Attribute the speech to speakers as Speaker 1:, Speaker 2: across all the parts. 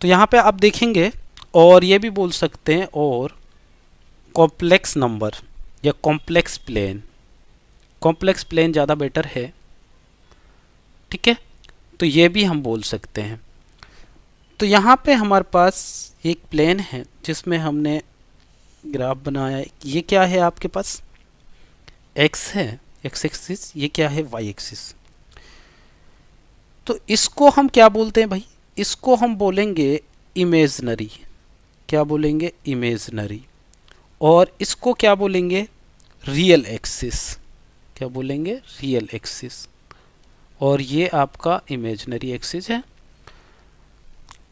Speaker 1: तो यहाँ पे आप देखेंगे, और ये भी बोल सकते हैं और कॉम्प्लेक्स नंबर या कॉम्प्लेक्स प्लेन, कॉम्प्लेक्स प्लेन ज़्यादा बेटर है, ठीक है। तो ये भी हम बोल सकते हैं। तो यहाँ पे हमारे पास एक प्लेन है जिसमें हमने ग्राफ बनाया है। ये क्या है आपके पास, x है, x एक्सिस, ये क्या है, y एक्सिस। तो इसको हम क्या बोलते हैं भाई, इसको हम बोलेंगे इमेजनरी, क्या बोलेंगे, इमेजनरी। और इसको क्या बोलेंगे, रियल एक्सिस, क्या बोलेंगे, रियल एक्सिस। और ये आपका इमेजनरी एक्सिस है।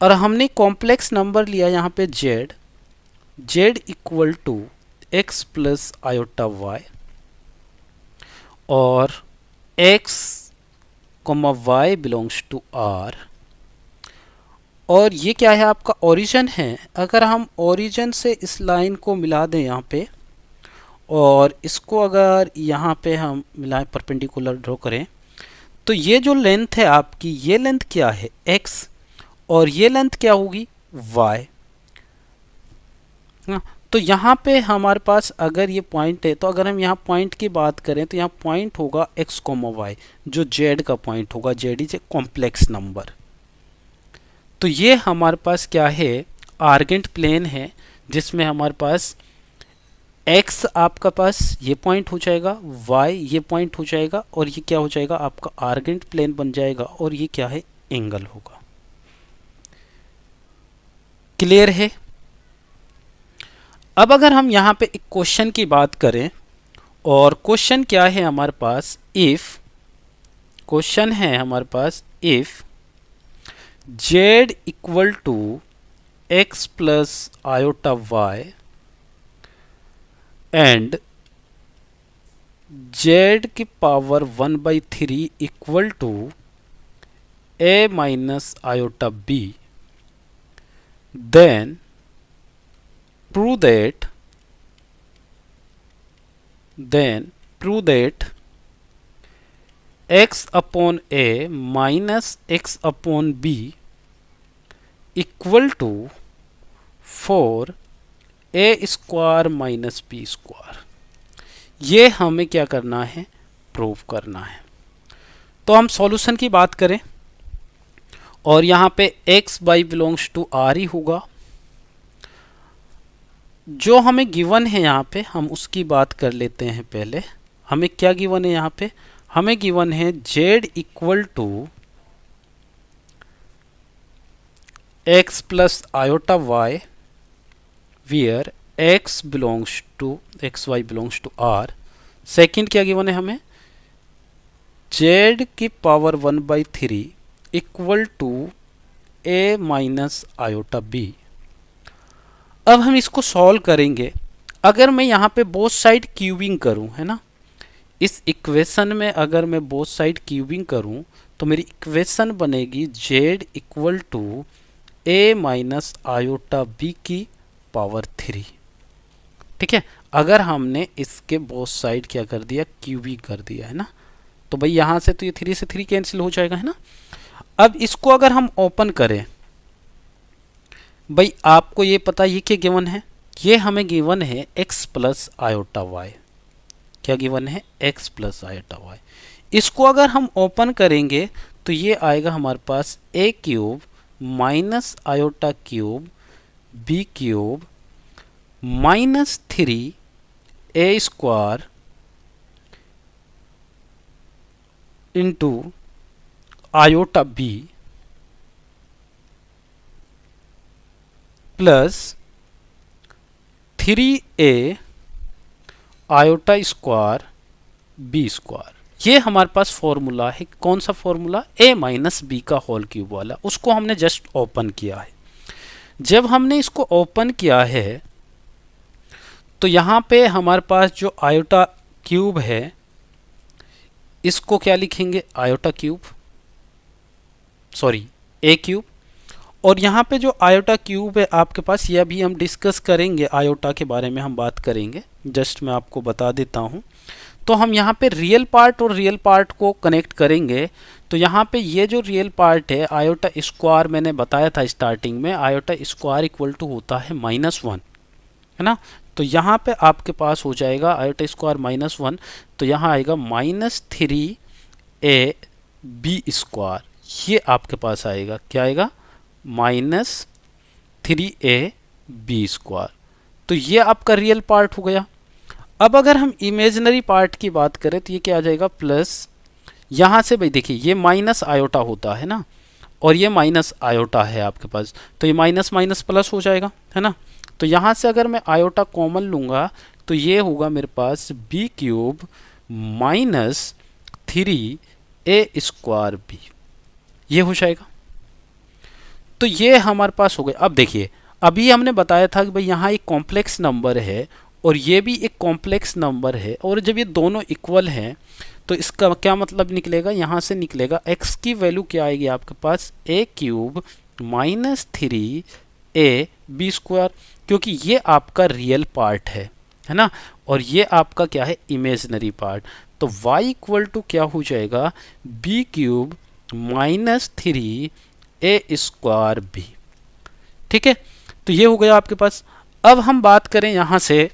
Speaker 1: और हमने कॉम्प्लेक्स नंबर लिया यहाँ पे z equal to x plus iota y, और x comma y belongs to r। और ये क्या है, आपका ओरिजिन है। अगर हम ओरिजिन से इस लाइन को मिला दें यहाँ पे, और इसको अगर यहाँ पे हम मिलाएं, परपेंडिकुलर ड्रॉ करें, तो ये जो लेंथ है आपकी, ये लेंथ क्या है, x, और ये लेंथ क्या होगी, y। तो यहाँ पे हमारे पास अगर ये पॉइंट है, तो अगर हम यहाँ पॉइंट की बात करें तो यहाँ पॉइंट होगा x, y, जो z का पॉइंट होगा। z is a complex number. तो ये हमारे पास क्या है, आर्गेंट प्लेन है, जिसमें हमारे पास x आपका पास ये पॉइंट हो जाएगा, y ये पॉइंट हो जाएगा, और ये क्या हो जाएगा, आपका आर्गेंट प्लेन बन जाएगा, और ये क्या है, एंगल होगा। क्लियर है। अब अगर हम यहाँ पे एक क्वेश्चन की बात करें, और क्वेश्चन क्या है हमारे पास, इफ, क्वेश्चन है हमारे पास, if z equal to x plus iota y and z की power 1/3 equal to a minus iota b, then prove that x upon a minus x upon b equal to 4a square minus b square. ये हमें क्या करना है, prove करना है। तो हम सॉल्यूशन की बात करें, और यहाँ पे x by belongs to r ही होगा। जो हमें गिवन है यहाँ पे, हम उसकी बात कर लेते हैं पहले। हमें क्या गिवन है यहाँ पे, हमें गिवन है z equal to x plus iota y where x belongs to xy belongs to r। Second क्या गिवन है हमें, z की power 1/3 equal to a minus iota b। अब हम इसको सॉल्व करेंगे। अगर मैं यहाँ पे बोथ साइड क्यूबिंग करूँ, है ना, इस इक्वेशन में अगर मैं बोथ साइड क्यूबिंग करूँ, तो मेरी इक्वेशन बनेगी z equal to a minus iota b की पावर 3। ठीक है, अगर हमने इसके बोथ साइड क्या कर दिया, क्यूबिंग कर दिया, है ना, तो भाई यहाँ से तो ये 3 से 3 कैंसिल हो जाएगा, है ना। अब इसको अगर हम ओपन करें, भाई आपको ये पता ये क्या गिवन है, ये हमें गिवन है x प्लस आयोटा y। क्या गिवन है, x प्लस आयोटा y। इसको अगर हम ओपन करेंगे तो ये आएगा हमारे पास a cube minus iota cube b cube minus 3a square into iota b plus 3a iota square b square. ये हमारे पास फॉर्मूला है, कौन सा फॉर्मूला, a माइनस b का होल क्यूब वाला। उसको हमने जस्ट ओपन किया है। जब हमने इसको ओपन किया है तो यहाँ पे हमारे पास जो आयोटा क्यूब है, इसको क्या लिखेंगे, iota cube, sorry a cube. और यहाँ पे जो आयोटा क्यूब है आपके पास, यह भी हम डिस्कस करेंगे, आयोटा के बारे में हम बात करेंगे, जस्ट मैं आपको बता देता हूँ। तो हम यहाँ पे रियल पार्ट और रियल पार्ट को कनेक्ट करेंगे। तो यहाँ पे ये जो रियल पार्ट है आयोटा स्क्वायर, मैंने बताया था स्टार्टिंग में, आयोटा स्क्वायर इक्वल टू होता है -1, है ना। तो यहाँ पे आपके पास हो जाएगा आयोटा स्क्वायर -1, तो यहाँ आएगा -3ab²। ये आपके पास आएगा, क्या आएगा, -3ab²। तो ये आपका रियल पार्ट हो गया। अब अगर हम इमेजिनरी पार्ट की बात करें तो ये क्या आ जाएगा, प्लस, यहाँ से भाई देखिए ये माइनस आयोटा होता है ना, और ये माइनस आयोटा है आपके पास, तो ये माइनस माइनस प्लस हो जाएगा, है ना। तो यहाँ से अगर मैं आयोटा कॉमन लूँगा तो ये होगा मेरे पास b³ -3a²b, ये हो जाएगा। तो ये हमारे पास हो गया। अब देखिए, अभी हमने बताया था कि भाई यहाँ एक कॉम्प्लेक्स नंबर है और ये भी एक कॉम्प्लेक्स नंबर है, और जब ये दोनों इक्वल हैं तो इसका क्या मतलब निकलेगा, यहाँ से निकलेगा x की वैल्यू क्या आएगी आपके पास, a³ -3ab², क्योंकि ये आपका रियल पार्ट है ना, और ये आपका क्या है, इमेजिनरी पार्ट। तो y इक्वल टू क्या हो जाएगा, b³ -3a²b। ठीक है, तो ये हो गया आपके पास। अब हम बात करें यहाँ से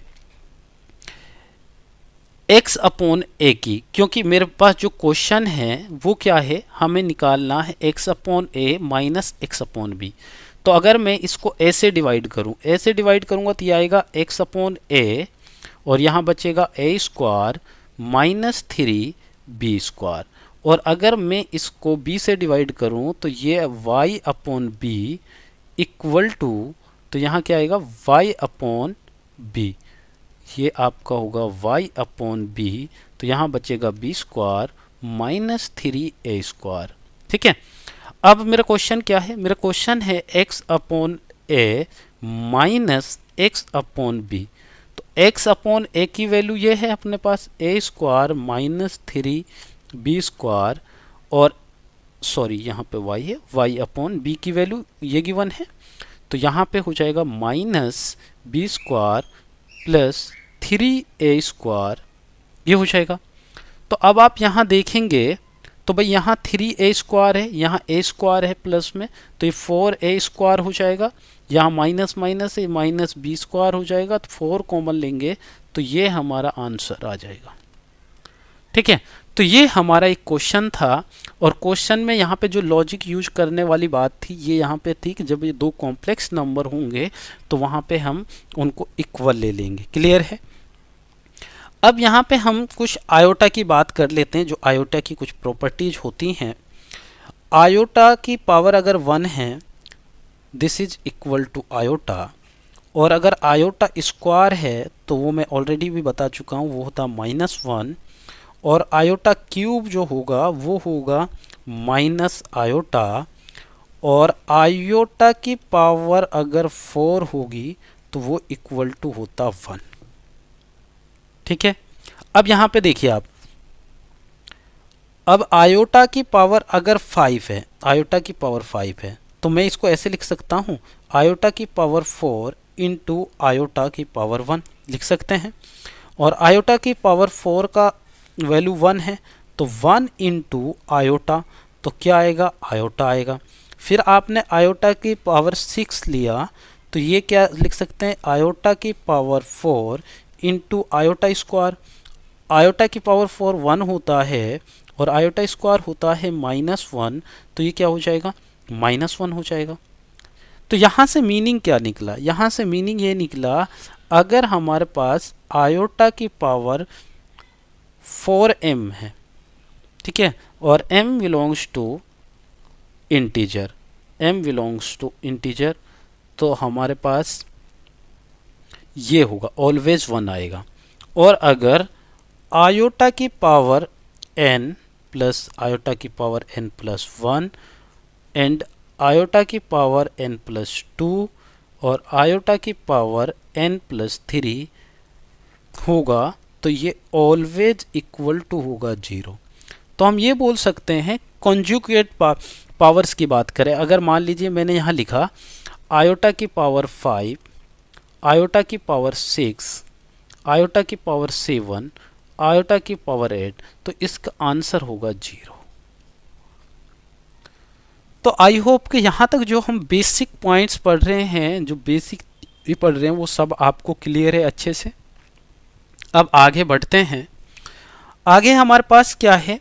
Speaker 1: x/a की, क्योंकि मेरे पास जो क्वेश्चन है वो क्या है, हमें निकालना है x/a माइनस x/b। तो अगर मैं इसको a से डिवाइड करूँ, a से डिवाइड करूँगा तो ये आएगा x/a, और यहाँ बचेगा a² -3b²। और अगर मैं इसको b से डिवाइड करूँ तो ये y/b इक्वल टू, तो यहाँ क्या आएगा, y/b, ये आपका होगा y/b, तो यहाँ बचेगा b² -3a²। ठीक है, अब मेरा क्वेश्चन क्या है, मेरा क्वेश्चन है x/a माइनस x/b। तो x/a की वैल्यू ये है अपने पास a² -3b², और सॉरी यहाँ पे y है, y/b की वैल्यू ये गिवन है, तो यहाँ पे हो जाएगा -b² प्लस 3a², ये हो जाएगा। तो अब आप यहाँ देखेंगे तो भाई यहाँ 3a² है, यहाँ a² है प्लस में, तो ये 4a² हो जाएगा, यहाँ माइनस माइनस है, -b² हो जाएगा, तो 4 कॉमन लेंगे तो ये हमारा आंसर आ जाएगा। ठीक है, तो ये हमारा एक क्वेश्चन था, और क्वेश्चन में यहाँ पे जो लॉजिक यूज करने वाली बात थी ये यहाँ पे थी कि जब ये दो कॉम्प्लेक्स नंबर होंगे तो वहाँ पे हम उनको इक्वल ले लेंगे। क्लियर है। अब यहाँ पे हम कुछ आयोटा की बात कर लेते हैं, जो आयोटा की कुछ प्रॉपर्टीज होती हैं। आयोटा की पावर अगर 1 है, this is equal to iota, और अगर आयोटा स्क्वायर है तो वो मैं ऑलरेडी भी बता चुका हूँ, वो होता -1, और आयोटा क्यूब जो होगा वो होगा माइनस आयोटा, और आयोटा की पावर अगर 4 होगी तो वो इक्वल टू होता 1। ठीक है, अब यहाँ पे देखिए आप, अब आयोटा की पावर अगर 5 है, आयोटा की पावर 5 है, तो मैं इसको ऐसे लिख सकता हूँ, आयोटा की पावर 4 इंटू आयोटा की पावर 1 लिख सकते हैं। और आयोटा की पावर 4 का वैल्यू 1 है, तो 1 इंटू आयोटा, तो क्या आएगा, आयोटा आएगा। फिर आपने आयोटा की पावर 6 लिया, तो ये क्या लिख सकते हैं, आयोटा की power 4 into iota square. Iota की पावर 4 1 होता है, और आयोटा स्क्वायर होता है -1, तो ये क्या हो जाएगा, -1 हो जाएगा। तो यहाँ से मीनिंग क्या निकला, यहाँ से मीनिंग ये निकला, अगर हमारे पास आयोटा की पावर 4m है, ठीक है, और m belongs to integer, m belongs to integer, तो हमारे पास ये होगा ऑलवेज 1 आएगा। और अगर आयोटा की पावर n प्लस आयोटा की power n plus 1 and iota की पावर n प्लस 2 और आयोटा की पावर n प्लस 3 होगा, तो ये ऑलवेज इक्वल टू होगा 0। तो हम ये बोल सकते हैं, कॉन्जुगेट पावर्स की बात करें, अगर मान लीजिए मैंने यहाँ लिखा आयोटा की पावर 5, आयोटा की पावर 6, आयोटा की पावर 7, आयोटा की पावर 8, तो इसका आंसर होगा 0। तो आई होप कि यहाँ तक जो हम बेसिक पॉइंट्स पढ़ रहे हैं, जो बेसिक भी पढ़ रहे हैं, वो सब आपको क्लियर है अच्छे से। अब आगे बढ़ते हैं। आगे हमारे पास क्या है,